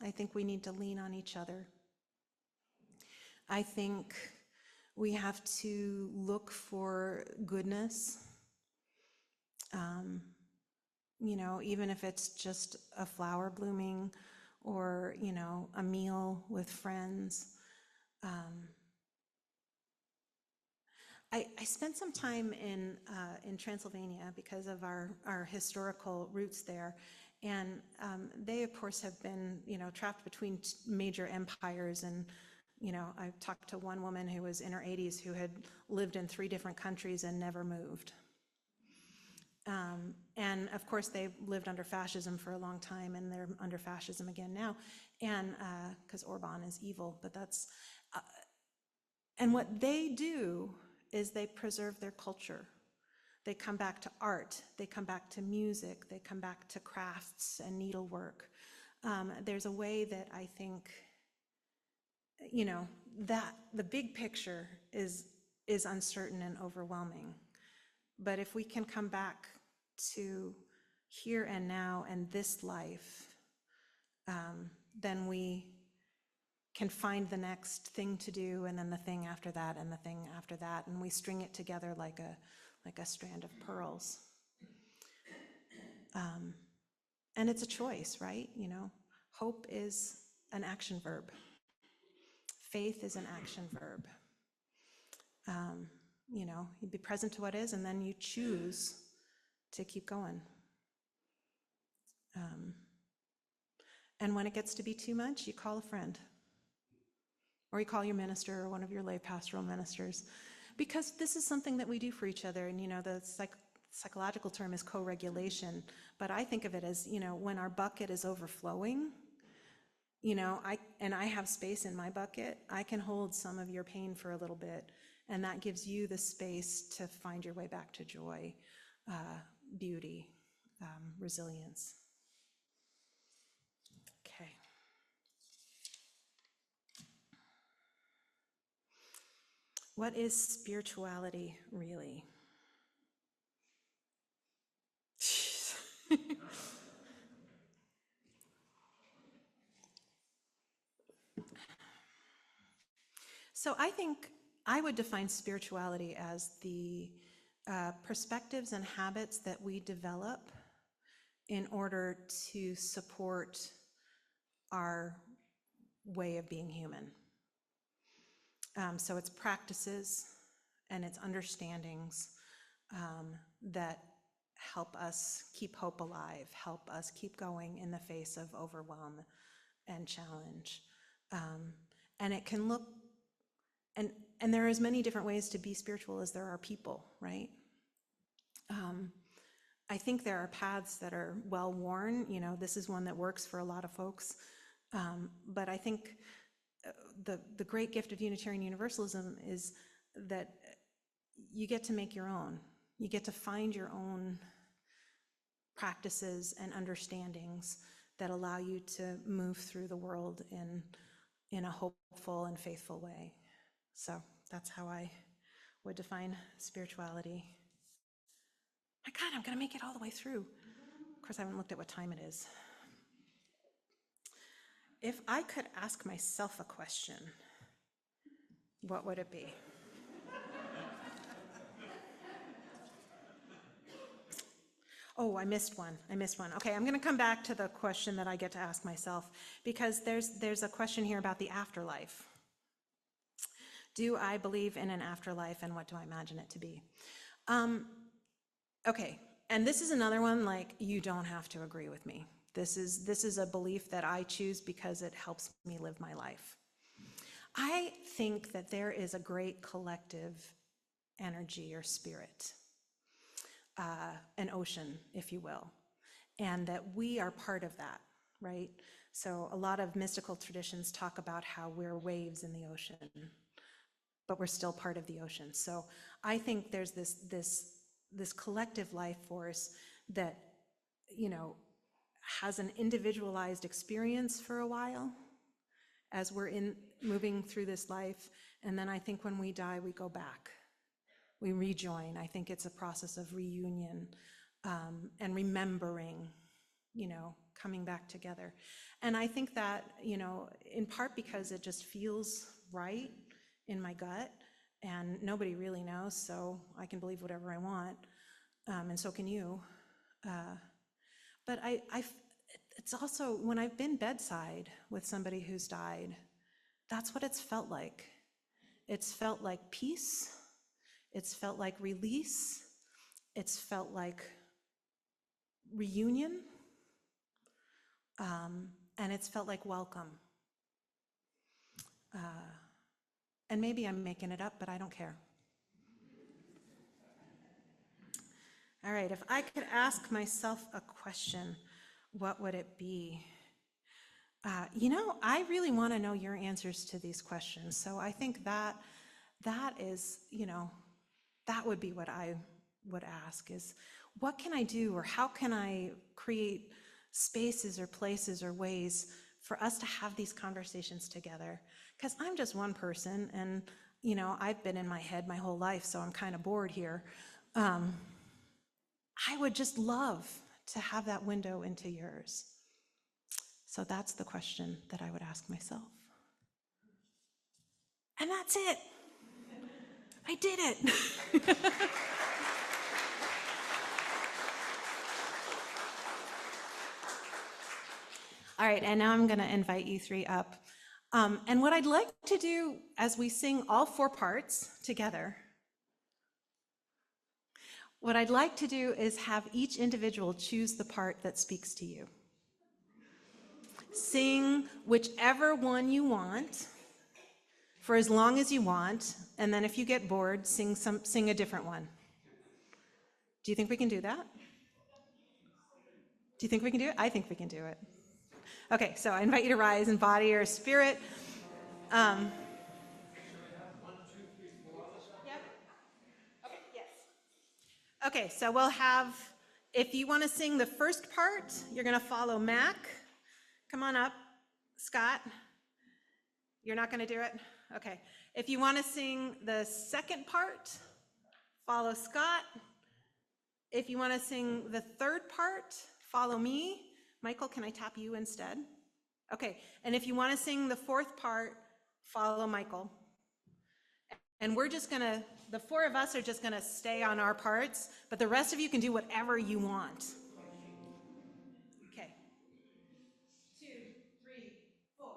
I think we need to lean on each other. I think we have to look for goodness, even if it's just a flower blooming or, a meal with friends. I spent some time in Transylvania because of our historical roots there, and they of course have been trapped between major empires. And I talked to one woman who was in her 80s who had lived in 3 different countries and never moved. And of course they lived under fascism for a long time, and they're under fascism again now, and because Orban is evil. But that's and what they do is they preserve their culture. They come back to art, they come back to music, they come back to crafts and needlework. There's a way that I think, that the big picture is uncertain and overwhelming. But if we can come back to here and now and this life, then we can find the next thing to do, and then the thing after that, and the thing after that, and we string it together like a strand of pearls. And it's a choice, right? Hope is an action verb. Faith is an action verb. You be present to what is, and then you choose to keep going. And when it gets to be too much, you call a friend. Or you call your minister or one of your lay pastoral ministers. Because this is something that we do for each other. And the psychological term is co-regulation. But I think of it as, when our bucket is overflowing, I have space in my bucket, I can hold some of your pain for a little bit. And that gives you the space to find your way back to joy, beauty, resilience. Okay. What is spirituality really? So I think I would define spirituality as the perspectives and habits that we develop in order to support our way of being human. So it's practices and it's understandings that help us keep hope alive, help us keep going in the face of overwhelm and challenge. And it can look, and there are as many different ways to be spiritual as there are people, right? I think there are paths that are well worn. You know, this is one that works for a lot of folks. But I think the great gift of Unitarian Universalism is that you get to make your own. You get to find your own practices and understandings that allow you to move through the world in a hopeful and faithful way. So that's how I would define spirituality. My God, I'm going to make it all the way through. Of course, I haven't looked at what time it is. If I could ask myself a question, what would it be? Oh, I missed one. Okay, I'm going to come back to the question that I get to ask myself, because there's a question here about the afterlife. Do I believe in an afterlife, and what do I imagine it to be? Okay, and this is another one, like, you don't have to agree with me. This is a belief that I choose because it helps me live my life. I think that there is a great collective energy or spirit, an ocean, if you will, and that we are part of that, right? So a lot of mystical traditions talk about how we're waves in the ocean, but we're still part of the ocean. So I think there's this collective life force that, you know, has an individualized experience for a while as we're moving through this life, and then I think when we die, we go back. We rejoin. I think it's a process of reunion and remembering, you know, coming back together. And I think that, you know, in part because it just feels right in my gut, and nobody really knows, so I can believe whatever I want, and so can you. But it's also, when I've been bedside with somebody who's died, that's what it's felt like. It's felt like peace. It's felt like release. It's felt like reunion. And it's felt like welcome. And maybe I'm making it up, but I don't care. All right, if I could ask myself a question, what would it be? You know, I really want to know your answers to these questions. So I think that is, you know, that would be what I would ask is, what can I do, or how can I create spaces or places or ways for us to have these conversations together? Because I'm just one person, and, you know, I've been in my head my whole life, so I'm kind of bored here. I would just love to have that window into yours. So that's the question that I would ask myself. And that's it. I did it. All right, and now I'm going to invite you three up. And what I'd like to do as we sing all four parts together, what I'd like to do is have each individual choose the part that speaks to you. Sing whichever one you want for as long as you want, and then if you get bored, sing a different one. Do you think we can do that? Do you think we can do it? I think we can do it. Okay, so I invite you to rise in body or spirit. Yep. Okay, yes. Okay, so we'll have, if you want to sing the first part, you're going to follow Mac. Come on up, Scott. You're not going to do it? Okay. If you want to sing the second part, follow Scott. If you want to sing the third part, follow me. Michael, can I tap you instead? Okay. And if you want to sing the fourth part, follow Michael. And we're just going to, the four of us are just going to stay on our parts, but the rest of you can do whatever you want. Okay. 2, 3, 4.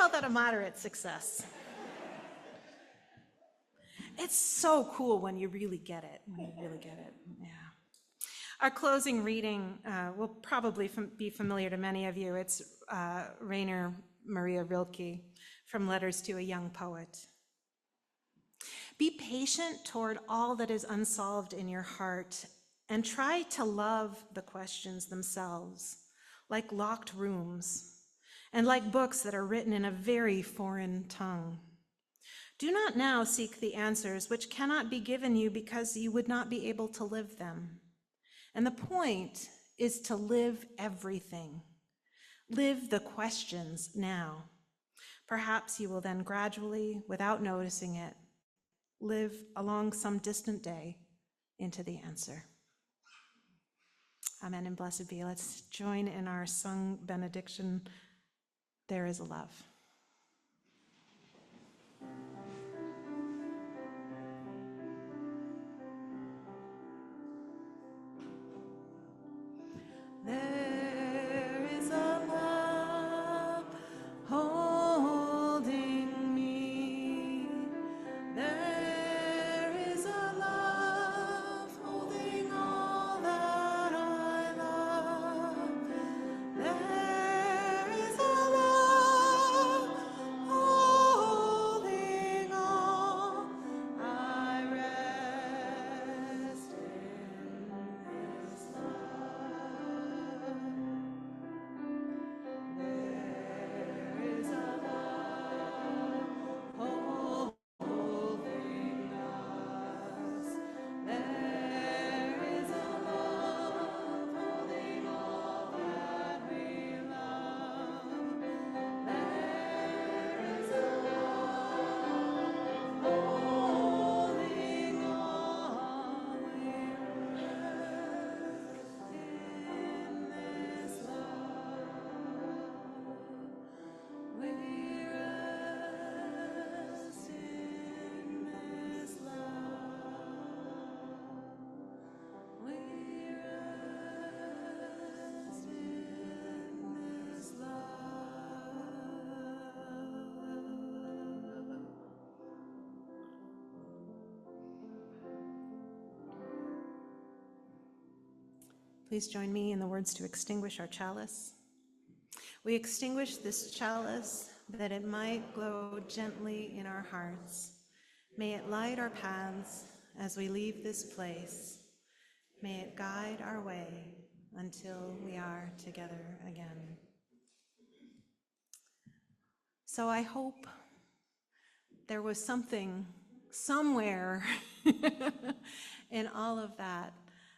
call that a moderate success. It's so cool when you really get it, yeah. Our closing reading will probably be familiar to many of you. It's Rainer Maria Rilke from Letters to a Young Poet. Be patient toward all that is unsolved in your heart, and try to love the questions themselves, like locked rooms, and like books that are written in a very foreign tongue. Do not now seek the answers which cannot be given you because you would not be able to live them. And the point is to live everything. Live the questions now. Perhaps you will then gradually, without noticing it, live along some distant day into the answer. Amen and blessed be. Let's join in our sung benediction. There is a love. There is a love holding me. There is a love holding all that I love. There is a love holding all. I rest in this love. There is a love holding us. There is a love holding all that we love. There is a love holding all. We rest in this love. We rest in this love. We rest in this love. Please join me in the words to extinguish our chalice. We extinguish this chalice that it might glow gently in our hearts. May it light our paths as we leave this place. May it guide our way until we are together again. So I hope there was something somewhere in all of that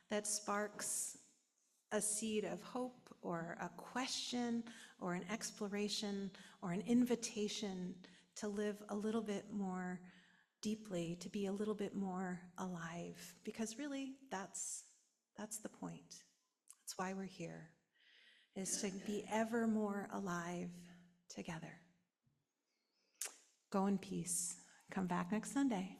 that sparks a seed of hope or a question or an exploration or an invitation to live a little bit more deeply, to be a little bit more alive, because really that's the point. That's why we're here, is to be ever more alive together. Go in peace. Come back next Sunday.